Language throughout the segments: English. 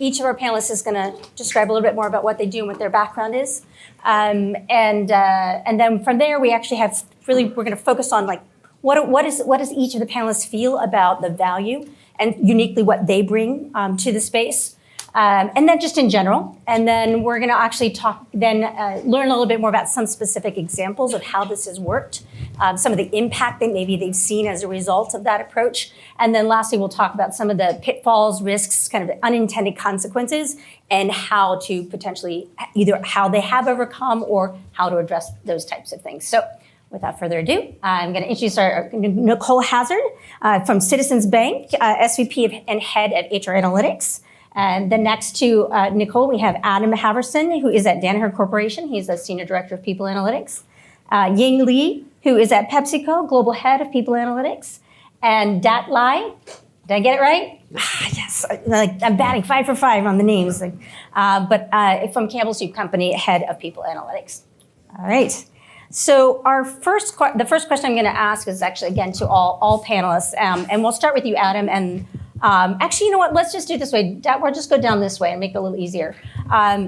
each of our panelists is going to describe a little bit more about what they do and what their background is. And then from there, we actually have we're going to focus on like, what does each of the panelists feel about the value and uniquely what they bring to the space. And then just in general. And then we're going to actually learn a little bit more about some specific examples of how this has worked, some of the impact that maybe they've seen as a result of that approach. And then lastly, we'll talk about some of the pitfalls, risks, kind of the unintended consequences, and how to potentially either how they have overcome or how to address those types of things. So without further ado, I'm going to introduce our Nicole Hazard from Citizens Bank, SVP and Head of HR Analytics. And then next to Nicole, we have Adam Haverson, who is at Danaher Corporation. He's the Senior Director of People Analytics. Ying Li, who is at PepsiCo, Global Head of People Analytics. And Dat Lai, did I get it right? Yes, I'm batting 5 for 5 on the names. But from Campbell Soup Company, Head of People Analytics. All right. So the first question I'm going to ask is actually, again, to all panelists. And we'll start with you, Adam. And actually, you know what? Let's just do it this way. We'll just go down this way and make it a little easier.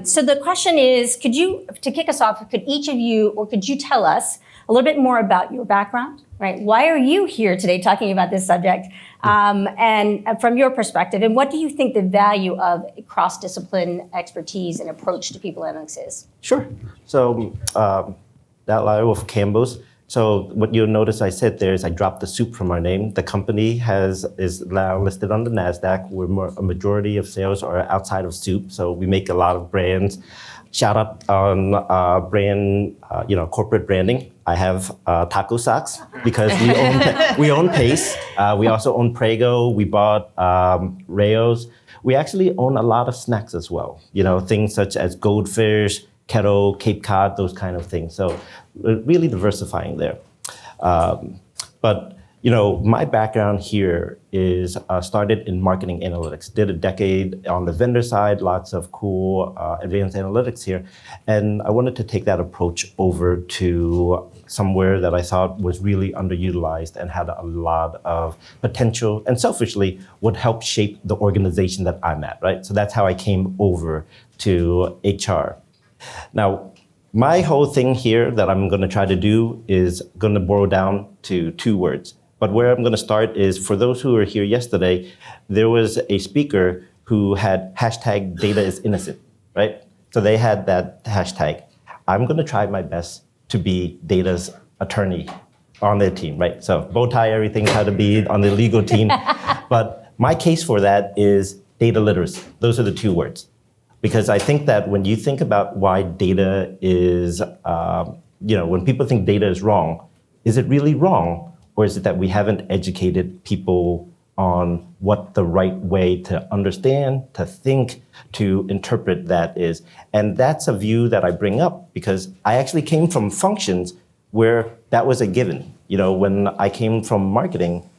So the question is, to kick us off, could each of you, or could you tell us a little bit more about your background, right? Why are you here today talking about this subject? And from your perspective, and what do you think the value of cross-discipline expertise and approach to people analytics is? Sure. So that lie with Campbell's. So what you'll notice I said there is I dropped the soup from our name. The company is now listed on the NASDAQ. A majority of sales are outside of soup. So we make a lot of brands. Shout out on brand, corporate branding. I have taco socks because we own Pace. We also own Prego. We bought Rayo's. We actually own a lot of snacks as well. Things such as Goldfish, Kettle, Cape Cod, those kind of things. So really diversifying there. But my background here is started in marketing analytics. Did a decade on the vendor side, lots of cool advanced analytics here. And I wanted to take that approach over to somewhere that I thought was really underutilized and had a lot of potential and selfishly would help shape the organization that I'm at, right? So that's how I came over to HR. Now, my whole thing here that I'm going to try to do is going to boil down to 2 words. But where I'm going to start is, for those who were here yesterday, there was a speaker who had hashtag data is innocent, right? So they had that hashtag. I'm going to try my best to be data's attorney on their team, right? So bow tie, everything, how to be on the legal team. But my case for that is data literacy. Those are the 2 words. Because I think that when you think about why data is, when people think data is wrong, is it really wrong? Or is it that we haven't educated people on what the right way to understand, to think, to interpret that is? And that's a view that I bring up because I actually came from functions where that was a given. When I came from marketing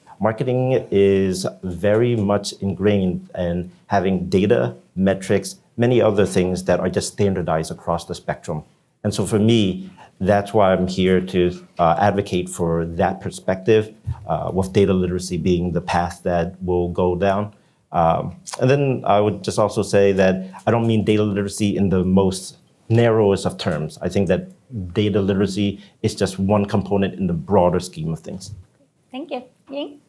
is very much ingrained in having data, metrics, many other things that are just standardized across the spectrum. And so for me, that's why I'm here to advocate for that perspective, with data literacy being the path that we'll go down. And then I would just also say that I don't mean data literacy in the most narrowest of terms. I think that data literacy is just one component in the broader scheme of things. Thank you. Ying?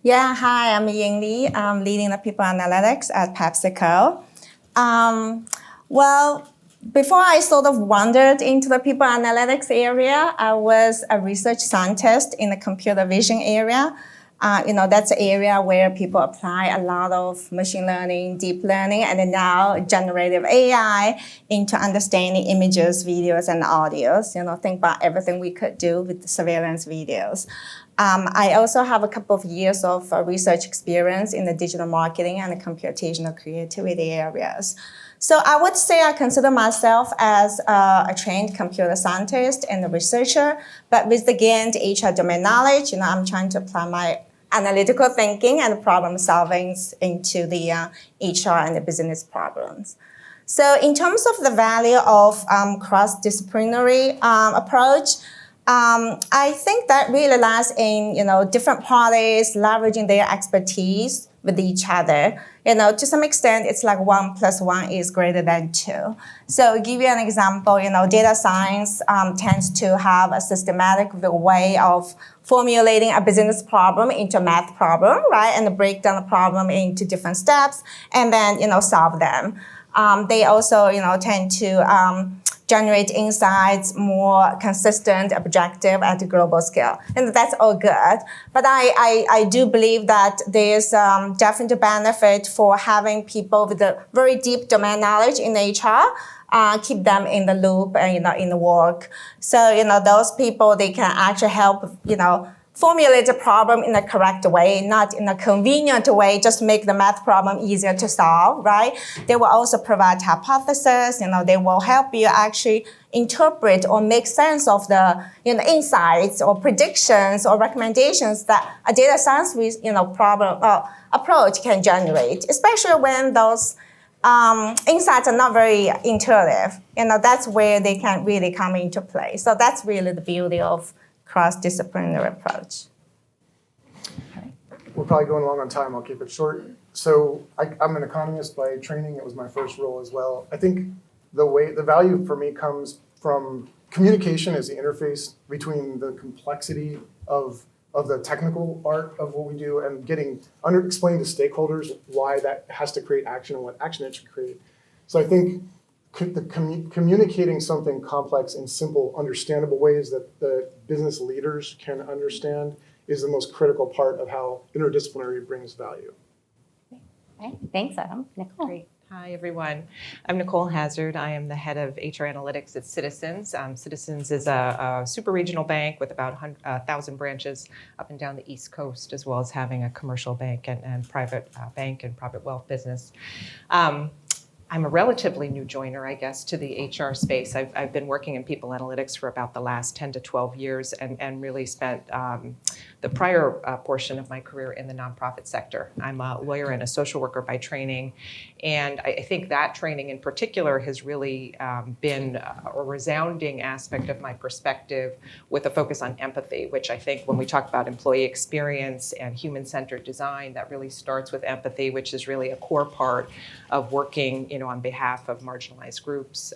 Yeah, hi, I'm Ying Li. I'm leading the people analytics at PepsiCo. Before I sort of wandered into the people analytics area, I was a research scientist in the computer vision area. That's an area where people apply a lot of machine learning, deep learning, and then now generative AI into understanding images, videos, and audios. Think about everything we could do with the surveillance videos. I also have a couple of years of research experience in the digital marketing and the computational creativity areas. So I would say I consider myself as a trained computer scientist and a researcher, but with, again, the HR domain knowledge, I'm trying to apply my analytical thinking and problem solving into the HR and the business problems. So in terms of the value of cross-disciplinary approach, I think that really lies in, different parties leveraging their expertise with each other. To some extent, it's like 1 + 1 is greater than 2. So give you an example, data science tends to have a systematic way of formulating a business problem into a math problem, right? And break down the problem into different steps and then, solve them. They also, tend to generate insights more consistent, objective at a global scale. And that's all good. But I do believe that there's definite benefit for having people with a very deep domain knowledge in HR, keep them in the loop and, in the work. So, those people, they can actually help, formulate the problem in the correct way, not in a convenient way, just make the math problem easier to solve, right? They will also provide hypotheses, they will help you actually interpret or make sense of the insights or predictions or recommendations that a data science problem approach can generate, especially when those insights are not very intuitive. That's where they can really come into play. So that's really the beauty of cross-disciplinary approach. We're probably going long on time. I'll keep it short. So I'm an economist by training. It was my first role as well. I think the value for me comes from communication as the interface between the complexity of the technical art of what we do and explaining to stakeholders why that has to create action and what action it should create. So I think communicating something complex in simple, understandable ways that the business leaders can understand is the most critical part of how interdisciplinary brings value. Okay, thanks, Adam. Nicole. Great. Hi, everyone. I'm Nicole Hazard. I am the head of HR analytics at Citizens. Citizens is a super regional bank with about 1,000 branches up and down the East Coast, as well as having a commercial bank and private bank and private wealth business. I'm a relatively new joiner, I guess, to the HR space. I've been working in people analytics for about the last 10 to 12 years and really spent the prior portion of my career in the nonprofit sector. I'm a lawyer and a social worker by training, and I think that training in particular has really been a resounding aspect of my perspective with a focus on empathy, which I think when we talk about employee experience and human-centered design, that really starts with empathy, which is really a core part of working on behalf of marginalized groups,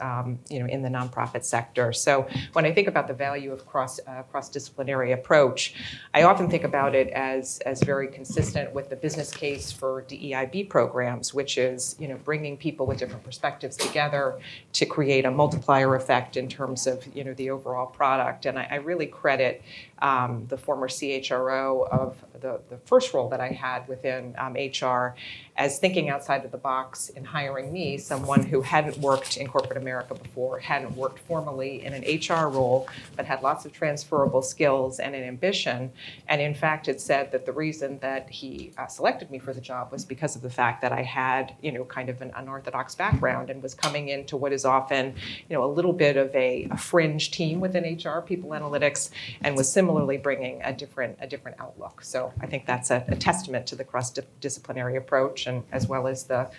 in the nonprofit sector. So when I think about the value of cross-disciplinary approach, I often think about it as very consistent with the business case for DEIB programs, which is, bringing people with different perspectives together to create a multiplier effect in terms of, the overall product. And I really credit the former CHRO of the first role that I had within HR as thinking outside of the box in hiring me, someone who hadn't worked in corporate America before, hadn't worked formally in an HR role, but had lots of transferable skills and an ambition. And in fact, it said that the reason that he selected me for the job was because of the fact that I had, kind of an unorthodox background and was coming into what is often, a little bit of a fringe team within HR, people analytics, and was similarly bringing a different outlook. So I think that's a testament to the cross-disciplinary approach, and as well as the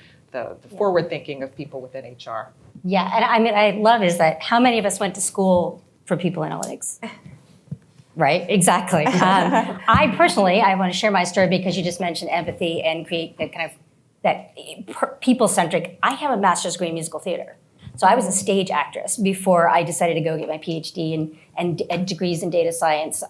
forward thinking of people within HR. Yeah, and I love is that how many of us went to school for people analytics? Right, exactly. I personally want to share my story because you just mentioned empathy and create that kind of people-centric. I have a master's degree in musical theater. So I was a stage actress before I decided to go get my PhD and degrees in data science.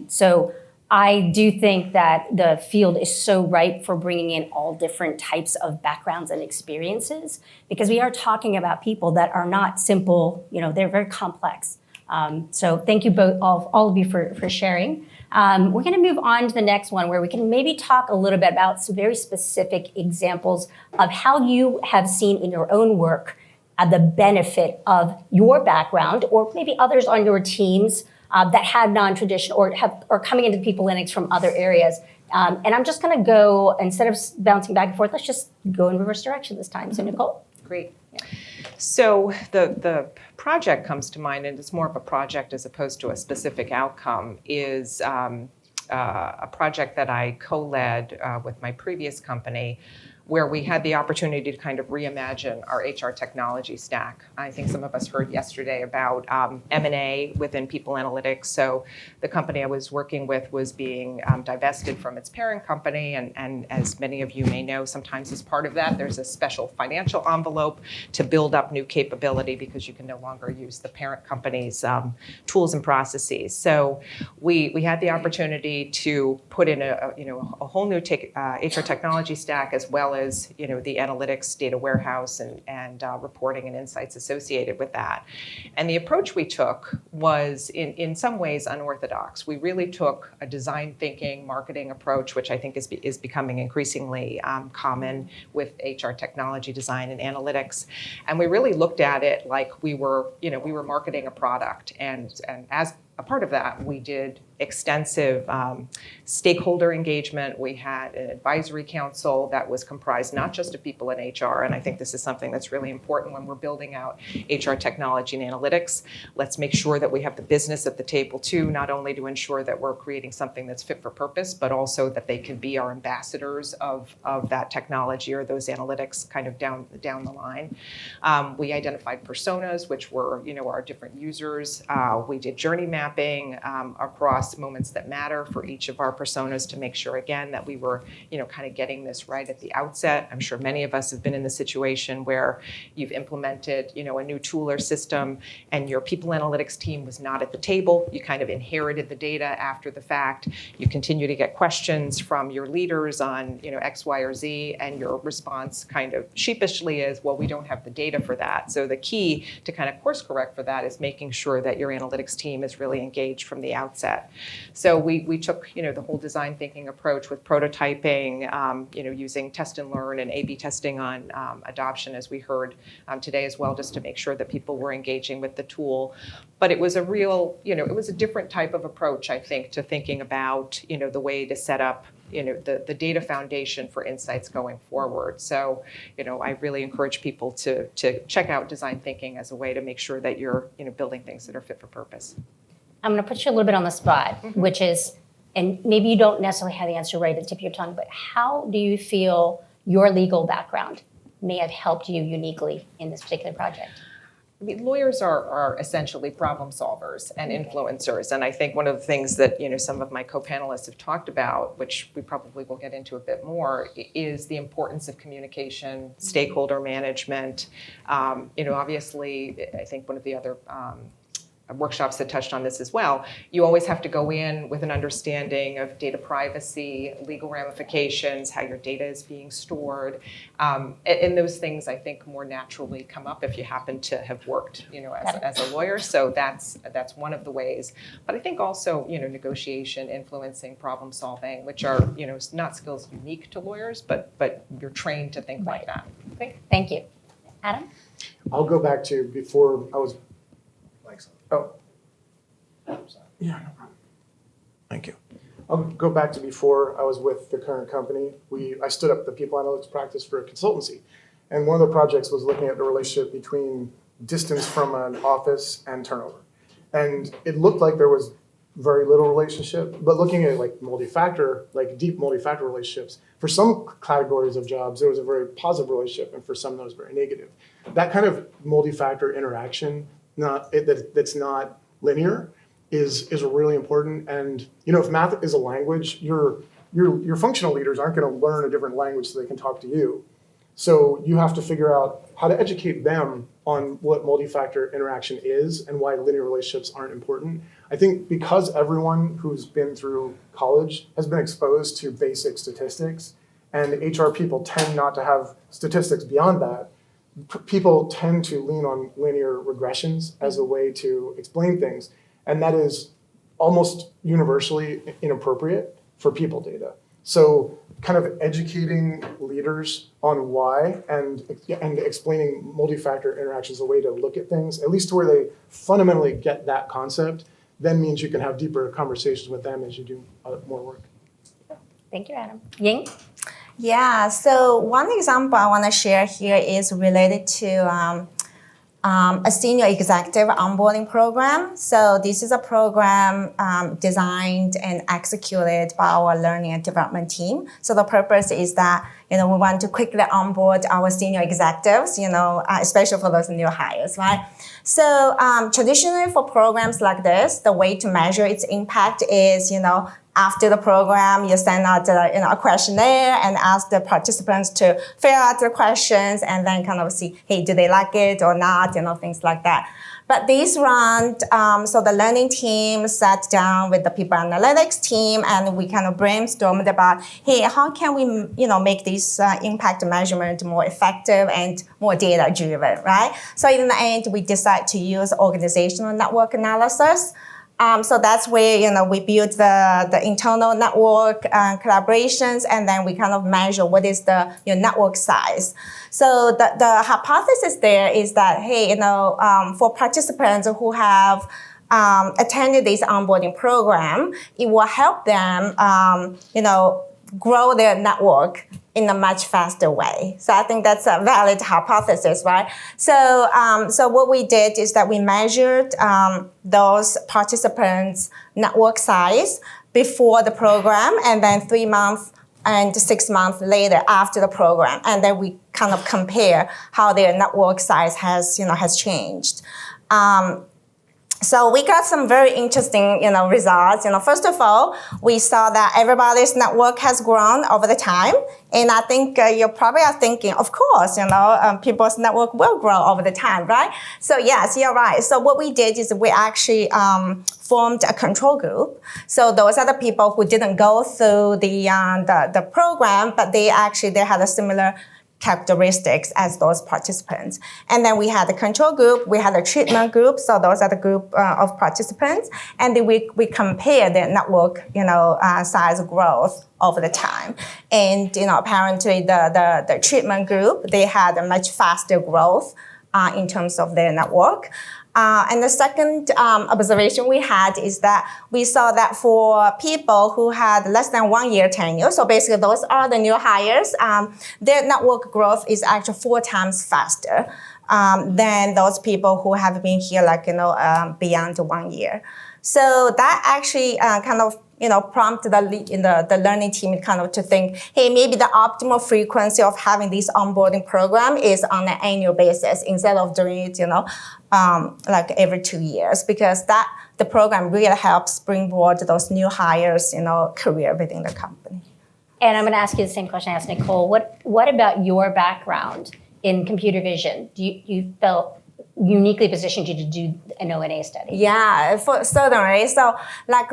So I do think that the field is so ripe for bringing in all different types of backgrounds and experiences because we are talking about people that are not simple, they're very complex. So thank you both, all of you for sharing. We're going to move on to the next one where we can maybe talk a little bit about some very specific examples of how you have seen in your own work the benefit of your background or maybe others on your teams that had non-traditional or are coming into people analytics from other areas. And I'm just going to go, instead of bouncing back and forth, let's just go in reverse direction this time. So Nicole? Great. Yeah. So the project comes to mind, and it's more of a project as opposed to a specific outcome, is a project that I co-led with my previous company, where we had the opportunity to kind of reimagine our HR technology stack. I think some of us heard yesterday about M&A within people analytics. So the company I was working with was being divested from its parent company, and as many of you may know, sometimes as part of that, there's a special financial envelope to build up new capability because you can no longer use the parent company's tools and processes. So we had the opportunity to put in a whole new HR technology stack, as well as the analytics, data warehouse, and reporting and insights associated with that. And the approach we took was in some ways unorthodox. We really took a design thinking, marketing approach, which I think is becoming increasingly common with HR technology design and analytics. And we really looked at it like we were marketing a product. And as a part of that, we did extensive stakeholder engagement. We had an advisory council that was comprised not just of people in HR, and I think this is something that's really important when we're building out HR technology and analytics. Let's make sure that we have the business at the table too, not only to ensure that we're creating something that's fit for purpose, but also that they can be our ambassadors of that technology or those analytics kind of down the line. We identified personas, which were our different users. We did journey mapping across moments that matter for each of our personas to make sure, again, that we were, kind of getting this right at the outset. I'm sure many of us have been in the situation where you've implemented, a new tool or system and your people analytics team was not at the table. You kind of inherited the data after the fact. You continue to get questions from your leaders on, X, Y, or Z, and your response kind of sheepishly is, well, we don't have the data for that. So the key to kind of course correct for that is making sure that your analytics team is really engaged from the outset. So we took, the whole design thinking approach with prototyping, using test and learn and A/B testing on adoption, as we heard today as well, just to make sure that people were engaging with the tool. But it was a real, it was a different type of approach, I think, to thinking about, the way to set up, the data foundation for insights going forward. So, I really encourage people to check out design thinking as a way to make sure that you're, building things that are fit for purpose. I'm going to put you a little bit on the spot, which is, and maybe you don't necessarily have the answer right at the tip of your tongue, but how do you feel your legal background may have helped you uniquely in this particular project? I mean, lawyers are essentially problem solvers and influencers. And I think one of the things that, some of my co-panelists have talked about, which we probably will get into a bit more, is the importance of communication, stakeholder management. Obviously, I think one of the other workshops that touched on this as well, you always have to go in with an understanding of data privacy, legal ramifications, how your data is being stored. And those things, I think, more naturally come up if you happen to have worked, as a lawyer. So that's one of the ways. But I think also, negotiation, influencing, problem solving, which are, not skills unique to lawyers, but you're trained to think like that. Great, thank you. Adam? I'll go back to before I was. Oh. Yeah, no problem. Thank you. I'll go back to before I was with the current company. I stood up the people analytics practice for a consultancy. And one of the projects was looking at the relationship between distance from an office and turnover. And it looked like there was very little relationship, but looking at deep multi-factor relationships, for some categories of jobs, there was a very positive relationship, and for some, that was very negative. That kind of multi-factor interaction that's not linear is really important. And if math is a language, your functional leaders aren't going to learn a different language so they can talk to you. So you have to figure out how to educate them on what multi-factor interaction is and why linear relationships aren't important. I think because everyone who's been through college has been exposed to basic statistics, and HR people tend not to have statistics beyond that, people tend to lean on linear regressions as a way to explain things, and that is almost universally inappropriate for people data. So kind of educating leaders on why and explaining multi-factor interactions as a way to look at things, at least to where they fundamentally get that concept, then means you can have deeper conversations with them as you do more work. Thank you, Adam. Ying? Yeah, so one example I want to share here is related to a senior executive onboarding program. So this is a program designed and executed by our learning and development team. So the purpose is that, we want to quickly onboard our senior executives, especially for those new hires, right? So traditionally for programs like this, the way to measure its impact is, after the program, you send out a questionnaire and ask the participants to fill out the questions and then kind of see, hey, do they like it or not, things like that. But this round, so the learning team sat down with the people analytics team and we kind of brainstormed about, hey, how can we, make this impact measurement more effective and more data-driven, right? So in the end, we decided to use organizational network analysis. So that's where, we build the internal network collaborations, and then we kind of measure what is the network size. So the hypothesis there is that, hey, for participants who have attended this onboarding program, it will help them, grow their network in a much faster way. So I think that's a valid hypothesis, right? So what we did is that we measured those participants' network size before the program, and then 3 months and 6 months later after the program, and then we kind of compare how their network size has changed. So we got some very interesting, results. First of all, we saw that everybody's network has grown over the time. And I think you probably are thinking, of course, people's network will grow over the time, right? So yes, you're right. So what we did is we actually formed a control group. So those are the people who didn't go through the program, but they had a similar characteristics as those participants. And then we had the control group, we had a treatment group, so those are the group of participants, and then we compare their network, size growth over the time. And, apparently the treatment group, they had a much faster growth in terms of their network. And the second observation we had is that we saw that for people who had less than 1 year tenure, so basically those are the new hires, their network growth is actually 4 times faster than those people who have been here beyond 1 year. So that actually kind of prompted the learning team kind of to think, hey, maybe the optimal frequency of having this onboarding program is on an annual basis instead of doing it, every 2 years, because the program really helps springboard those new hires, career within the company. And I'm going to ask you the same question I asked Nicole. What about your background in computer vision? Do you felt uniquely positioned you to do an O&A study? Yeah, certainly. So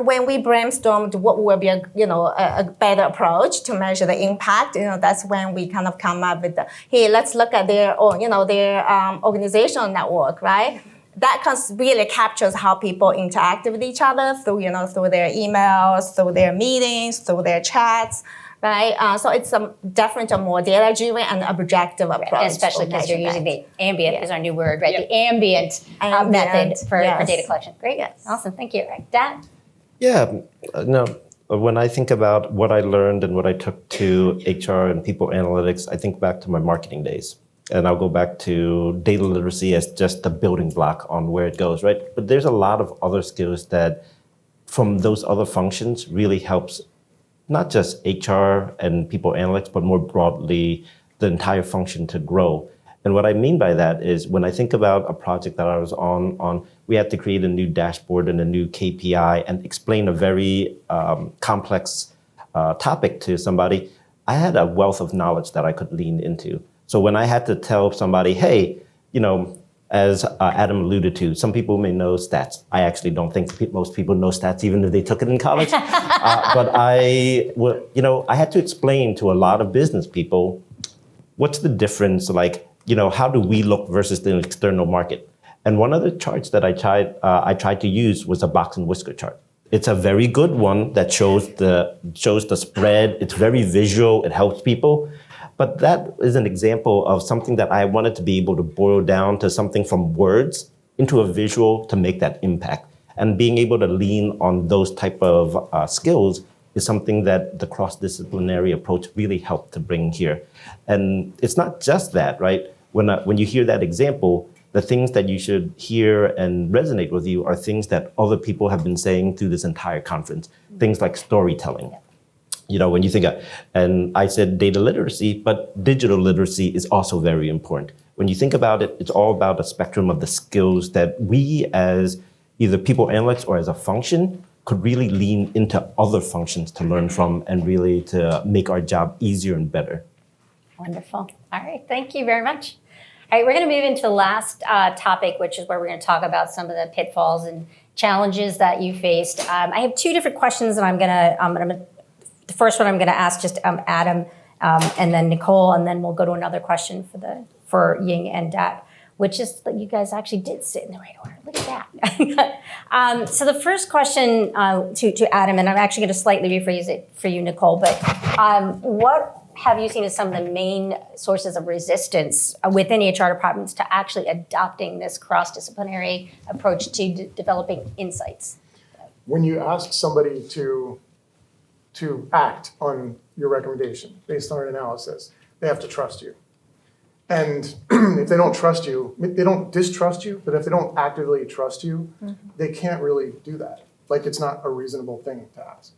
when we brainstormed what would be a better approach to measure the impact, that's when we kind of come up with hey, let's look at their organizational network, right? That really captures how people interact with each other through their emails, through their meetings, through their chats. Right, so it's definitely a more data-driven and objective approach. Right. Especially because you're using the ambient is our new word, right? Yep. The ambient method for data collection. Great, yes. Awesome, thank you. Right. Dan? Yeah, when I think about what I learned and what I took to HR and people analytics, I think back to my marketing days. And I'll go back to data literacy as just the building block on where it goes, right? But there's a lot of other skills that from those other functions really helps not just HR and people analytics, but more broadly, the entire function to grow. And what I mean by that is when I think about a project that I was on we had to create a new dashboard and a new KPI and explain a very complex topic to somebody, I had a wealth of knowledge that I could lean into. So when I had to tell somebody, hey, as Adam alluded to, some people may know stats. I actually don't think most people know stats, even if they took it in college. But I had to explain to a lot of business people, what's the difference? How do we look versus the external market? And one of the charts that I tried to use was a box and whisker chart. It's a very good one that shows the spread. It's very visual. It helps people. But that is an example of something that I wanted to be able to boil down to something from words into a visual to make that impact. And being able to lean on those type of skills is something that the cross-disciplinary approach really helped to bring here. And it's not just that, right? When you hear that example, the things that you should hear and resonate with you are things that other people have been saying through this entire conference. Things like storytelling. You know, when you think of, and I said data literacy, but digital literacy is also very important. When you think about it, it's all about a spectrum of the skills that we as either people analysts or as a function could really lean into other functions to learn from and really to make our job easier and better. Wonderful. All right, thank you very much. All right, we're going to move into the last topic, which is where we're going to talk about some of the pitfalls and challenges that you faced. I have two different questions, and the first one I'm going to ask just Adam and then Nicole, and then we'll go to another question for Ying and Dat, which is that you guys actually did sit in the right order. Look at that. So the first question to Adam, and I'm actually going to slightly rephrase it for you, Nicole, but what have you seen as some of the main sources of resistance within HR departments to actually adopting this cross-disciplinary approach to developing insights? When you ask somebody to act on your recommendation based on an analysis, they have to trust you. And if they don't trust you, they don't distrust you, but if they don't actively trust you, they can't really do that. Like, it's not a reasonable thing to ask.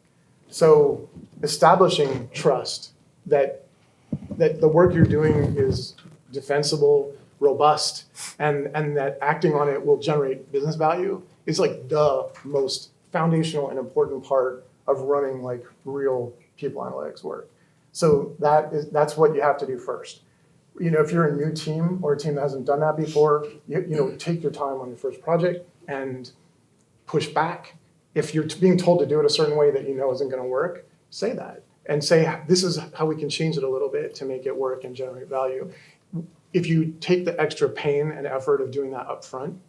So establishing trust that the work you're doing is defensible, robust, and that acting on it will generate business value is like the most foundational and important part of running like real people analytics work. So that's what you have to do first. You know, if you're a new team or a team that hasn't done that before, you know, take your time on your first project and push back. If you're being told to do it a certain way that you know isn't going to work, say that and say, this is how we can change it a little bit to make it work and generate value. If you take the extra pain and effort of doing that up front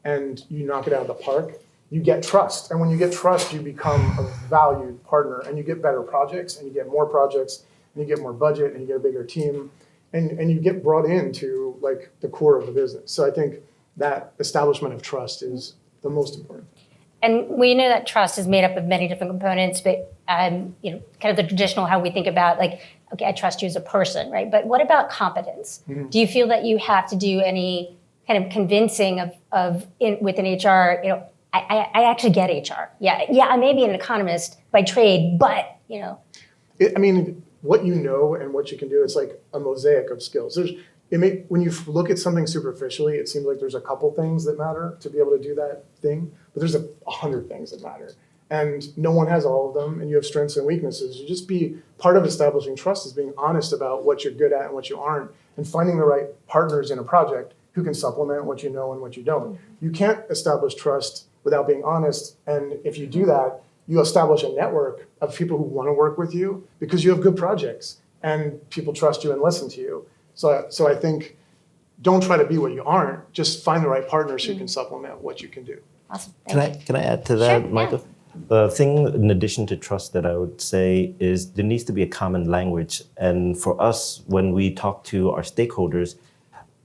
and you knock it out of the park, you get trust. And when you get trust, you become a valued partner and you get better projects and you get more projects and you get more budget and you get a bigger team and you get brought into like the core of the business. So I think that establishment of trust is the most important. And we know that trust is made up of many different components, but you know, kind of the traditional how we think about like, okay, I trust you as a person, right? But what about competence? Do you feel that you have to do any kind of convincing within HR? You know, I actually get HR. Yeah, I may be an economist by trade, but you know. I mean, what you know and what you can do, it's like a mosaic of skills. When you look at something superficially, it seems like there's a couple things that matter to be able to do that thing, but there's 100 things that matter. And no one has all of them, and you have strengths and weaknesses. You just be part of establishing trust is being honest about what you're good at and what you aren't, and finding the right partners in a project who can supplement what you know and what you don't. You can't establish trust without being honest, and if you do that, you establish a network of people who want to work with you because you have good projects, and people trust you and listen to you. So I think don't try to be what you aren't, just find the right partners who can supplement what you can do. Awesome. Can I add to that, Sure, Michael? yeah. The thing, in addition to trust, that I would say is there needs to be a common language. And for us, when we talk to our stakeholders,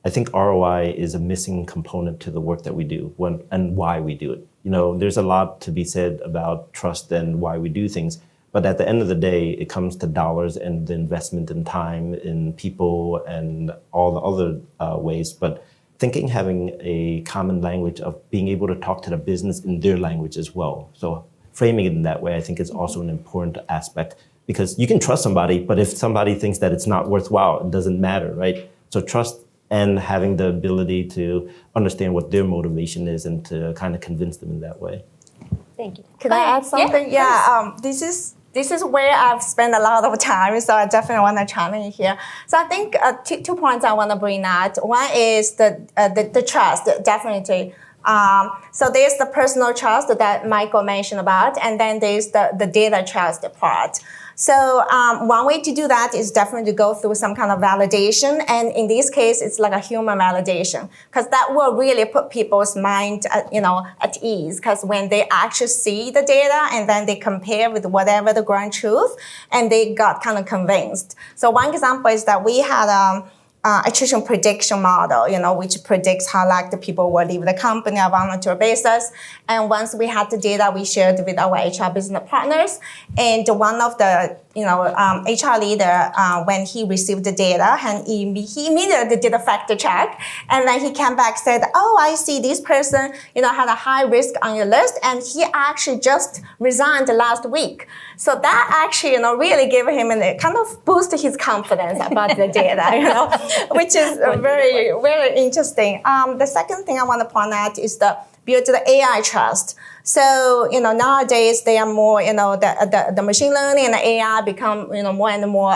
I think ROI is a missing component to the work that we do and why we do it. You know, there's a lot to be said about trust and why we do things. But at the end of the day, it comes to dollars and the investment in time, in people, and all the other ways. But having a common language of being able to talk to the business in their language as well. So framing it in that way, I think is also an important aspect, because you can trust somebody, but if somebody thinks that it's not worthwhile, it doesn't matter, right? So trust and having the ability to understand what their motivation is and to kind of convince them in that way. Thank you. Can I add something? This is where I've spent a lot of time, so I definitely want to challenge here. So I think 2 points I want to bring out. One is the trust, definitely. So there's the personal trust that Michael mentioned about, and then there's the data trust part. So one way to do that is definitely to go through some kind of validation. And in this case, it's like a human validation, because that will really put people's mind at ease. Because when they actually see the data and then they compare with whatever the ground truth, and they got kind of convinced. So one example is that we had attrition prediction model, which predicts how the people will leave the company on a volunteer basis. And once we had the data, we shared with our HR business partners. And one of the HR leader, when he received the data, and he immediately did a fact check, and then he came back said, "Oh, I see this person, had a high risk on your list, and he actually just resigned last week." So that actually, really gave him and kind of boosted his confidence about the data, which is very, very interesting. The second thing I want to point out is build the AI trust. So, nowadays they are more, the machine learning and the AI become, more and more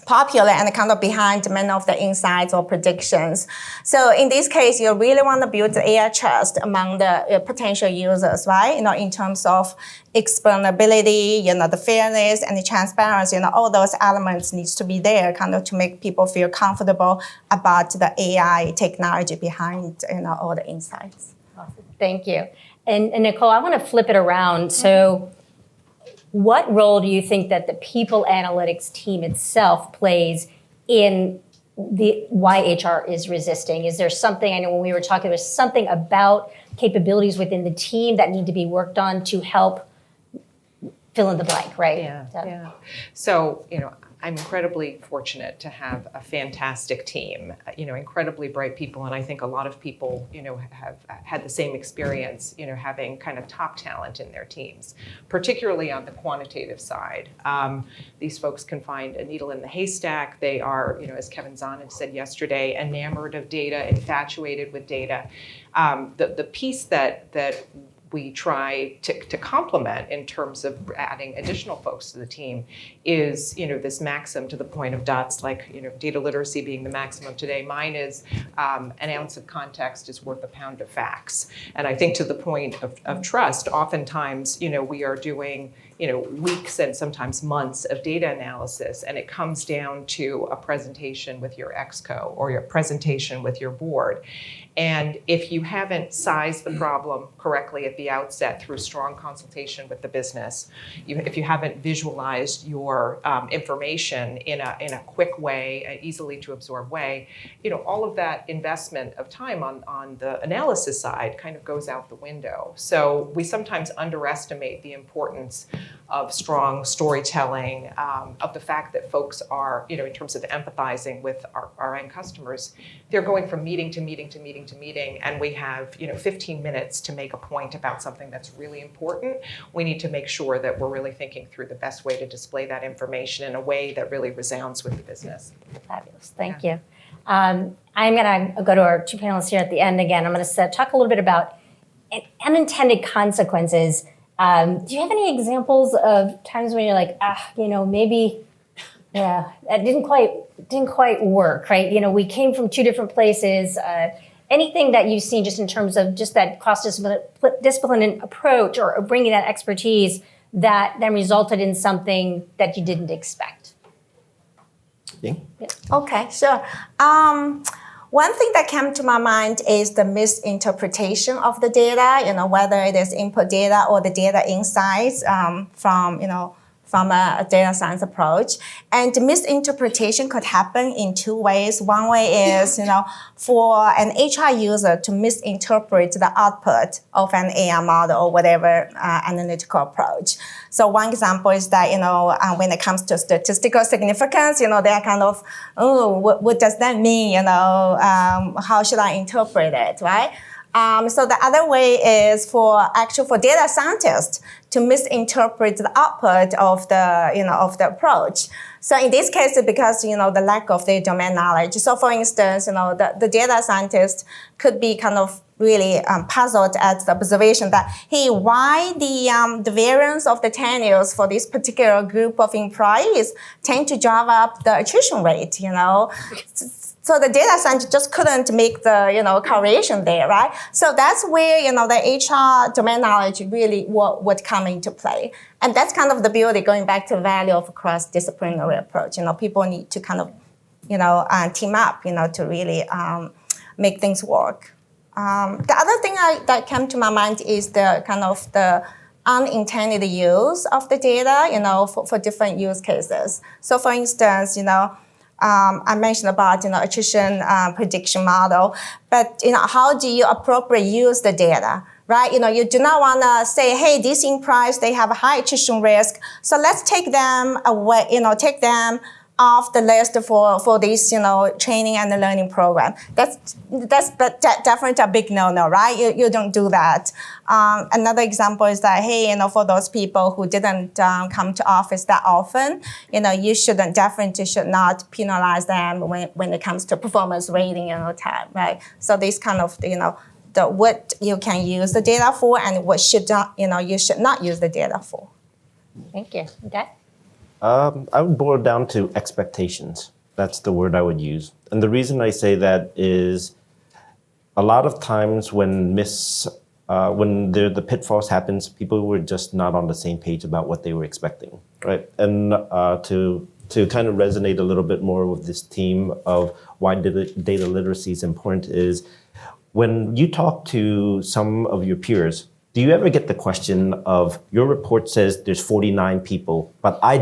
popular and kind of behind many of the insights or predictions. So in this case, you really want to build the AI trust among the potential users, right? In terms of explainability, the fairness and the transparency, all those elements needs to be there kind of to make people feel comfortable about the AI technology behind, all the insights. Awesome. Thank you. And Nicole, I want to flip it around. So what role do you think that the people analytics team itself plays in why HR is resisting? Is there something, I know when we were talking, there's something about capabilities within the team that need to be worked on to help fill in the blank, right? Yeah. So, I'm incredibly fortunate to have a fantastic team, incredibly bright people. And I think a lot of people, have had the same experience, having kind of top talent in their teams, particularly on the quantitative side. These folks can find a needle in the haystack. They are, as Kevin Zahn had said yesterday, enamored of data, infatuated with data. The piece that we try to complement in terms of adding additional folks to the team is, this maxim to the point of Dot's, data literacy being the maximum today. Mine is an ounce of context is worth a pound of facts. And I think to the point of trust, oftentimes, we are doing, weeks and sometimes months of data analysis, and it comes down to a presentation with your exco or your presentation with your board. And if you haven't sized the problem correctly at the outset through strong consultation with the business, if you haven't visualized your information in a quick way, an easily to absorb way, all of that investment of time on the analysis side kind of goes out the window. So we sometimes underestimate the importance of strong storytelling, of the fact that folks are, in terms of empathizing with our end customers, they're going from meeting to meeting to meeting to meeting, and we have 15 minutes to make a point about something that's really important. We need to make sure that we're really thinking through the best way to display that information in a way that really resounds with the business. Fabulous. Thank you. I'm going to go to our two panelists here at the end again. I'm going to talk a little bit about unintended consequences. Do you have any examples of times when you're like, maybe, that didn't quite work, right? We came from two different places. Anything that you've seen just in terms of just that cross-disciplinary approach or bringing that expertise that then resulted in something that you didn't expect? Yeah. Okay, sure. One thing that came to my mind is the misinterpretation of the data, whether it is input data or the data insights from a data science approach. And the misinterpretation could happen in two ways. One way is, for an HR user to misinterpret the output of an AI model or whatever analytical approach. So one example is that, when it comes to statistical significance, they're kind of, what does that mean? How should I interpret it, right? So the other way is for data scientists to misinterpret the output of the approach. So in this case, it's because, the lack of the domain knowledge. So for instance, the data scientist could be kind of really puzzled at the observation that, hey, why the variance of the tenures for this particular group of employees tend to drive up the attrition rate, So the data scientist just couldn't make the, correlation there, right? So that's where, the HR domain knowledge really would come into play. And that's kind of the beauty, going back to the value of a cross-disciplinary approach. People need to kind of, team up, to really make things work. The other thing that came to my mind is the kind of the unintended use of the data, for different use cases. So for instance, I mentioned about attrition prediction model, but how do you appropriately use the data? right? You do not want to say, hey, this in price, they have a high attrition risk. So let's take them away, take them off the list for this, training and learning program. That's definitely a big no-no, right? You don't do that. Another example is that, hey, for those people who didn't come to office that often, you definitely should not penalize them when it comes to performance rating time, right? So this kind of, what you can use the data for and what should not, you should not use the data for. Thank you. Okay. I would boil it down to expectations. That's the word I would use. And the reason I say that is a lot of times when the pitfalls happens, people were just not on the same page about what they were expecting, right? And to kind of resonate a little bit more with this theme of why data literacy is important is when you talk to some of your peers, do you ever get the question of your report says there's 49 people, but I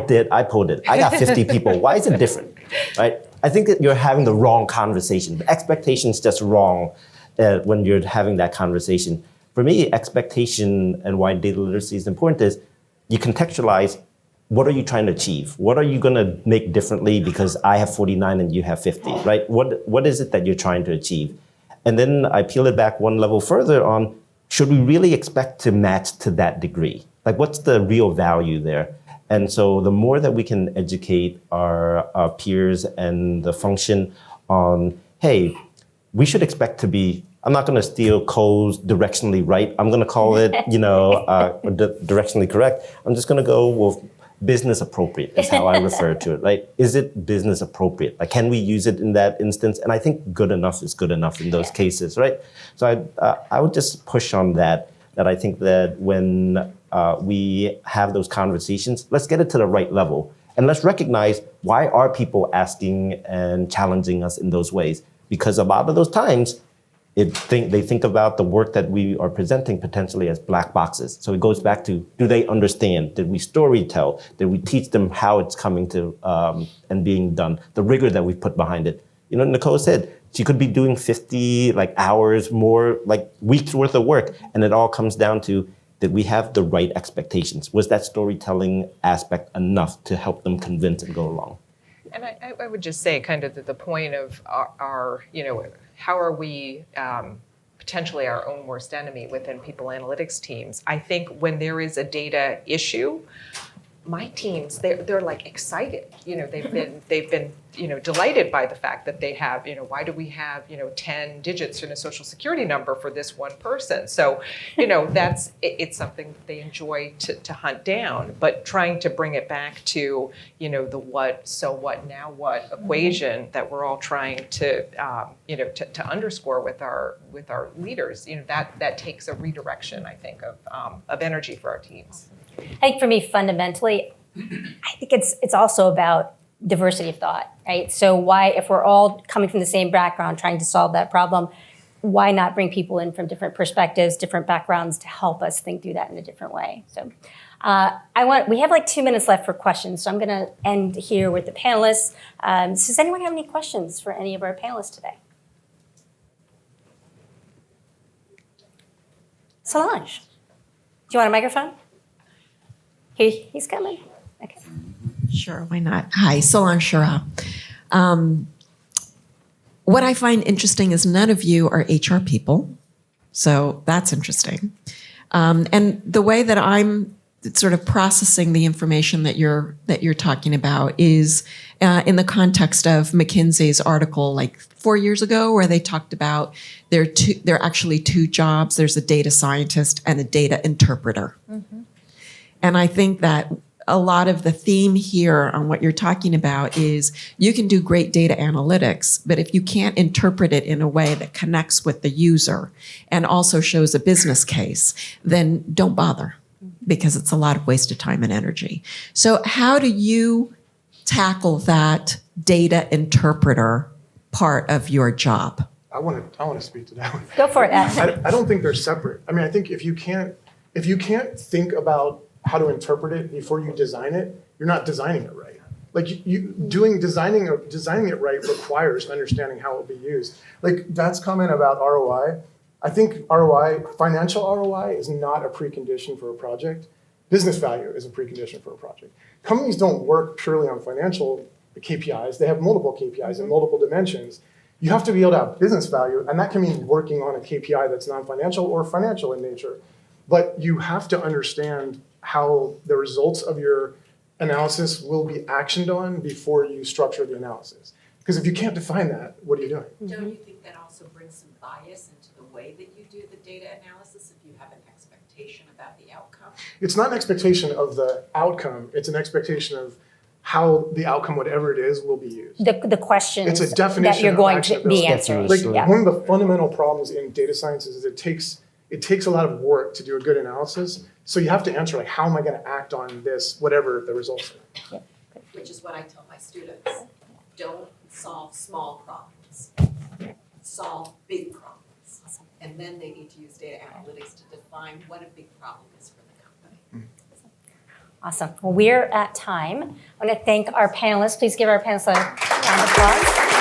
pulled it. I got 50 people. Why is it different, right? I think that you're having the wrong conversation. The expectation's just wrong when you're having that conversation. For me, expectation and why data literacy is important is you contextualize what are you trying to achieve? What are you going to make differently because I have 49 and you have 50, right? What is it that you're trying to achieve? And then I peel it back one level further on, should we really expect to match to that degree? Like, what's the real value there? And so the more that we can educate our peers and the function on, hey, we should expect to be, I'm not going to steal Cole's directionally right. I'm going to call it, directionally correct. I'm just going to go with business appropriate is how I refer to it, right? Is it business appropriate? Like, can we use it in that instance? And I think good enough is good enough in those cases, right? So I would just push on that I think that when we have those conversations, let's get it to the right level. And let's recognize why are people asking and challenging us in those ways? Because a lot of those times, they think about the work that we are presenting potentially as black boxes. So it goes back to, do they understand? Did we story tell? Did we teach them how it's coming to and being done? The rigor that we put behind it. Nicole said she could be doing 50 hours more, weeks worth of work. And it all comes down to, did we have the right expectations? Was that storytelling aspect enough to help them convince and go along? And I would just say kind of the point of our how are we potentially our own worst enemy within people analytics teams? I think when there is a data issue, my teams, they're excited. They've been delighted by the fact that they have, why do we have, 10 digits in a social security number for this one person? So, it's something that they enjoy to hunt down, but trying to bring it back to, the what, so what, now what equation that we're all trying to, to underscore with our leaders, that takes a redirection, I think, of energy for our teams. I think for me, fundamentally, I think it's also about diversity of thought, right? So why, if we're all coming from the same background trying to solve that problem, why not bring people in from different perspectives, different backgrounds to help us think through that in a different way? So we have 2 minutes left for questions, so I'm going to end here with the panelists. Does anyone have any questions for any of our panelists today? Solange, do you want a microphone? He's coming. Okay. Sure, why not? Hi, Solange Shura. What I find interesting is none of you are HR people, so that's interesting. And the way that I'm sort of processing the information that you're talking about is in the context of McKinsey's article 4 years ago, where they talked about there are actually two jobs. There's a data scientist and a data interpreter. Mm-hmm. And I think that a lot of the theme here on what you're talking about is you can do great data analytics, but if you can't interpret it in a way that connects with the user and also shows a business case, then don't bother, because it's a lot of wasted time and energy. So how do you tackle that data interpreter part of your job? I want to speak to that one. Go for it, Ed. I don't think they're separate. I mean, I think if you can't think about how to interpret it before you design it, you're not designing it right. Designing it right requires understanding how it will be used. That's comment about ROI. I think ROI, financial ROI is not a precondition for a project. Business value is a precondition for a project. Companies don't work purely on financial KPIs. They have multiple KPIs in multiple dimensions. You have to be able to have business value, and that can mean working on a KPI that's non-financial or financial in nature. But you have to understand how the results of your analysis will be actioned on before you structure the analysis. Because if you can't define that, what are you doing? Don't you think that also brings some bias into the way that you do the data analysis if you have an expectation about the outcome? It's not an expectation of the outcome, it's an expectation of how the outcome, whatever it is, will be used. The questions It's a definition that you're of going to be actionability. answering. Like Yeah. one of the fundamental problems in data science is it takes a lot of work to do a good analysis. So you have to answer like, how am I going to act on this, whatever the results are. Which is what I tell my students. Don't solve small problems. Solve big problems. And then they need to use data analytics to define what a big problem is for the company. Awesome. Well, we're at time. I want to thank our panelists. Please give our panelists a round of applause.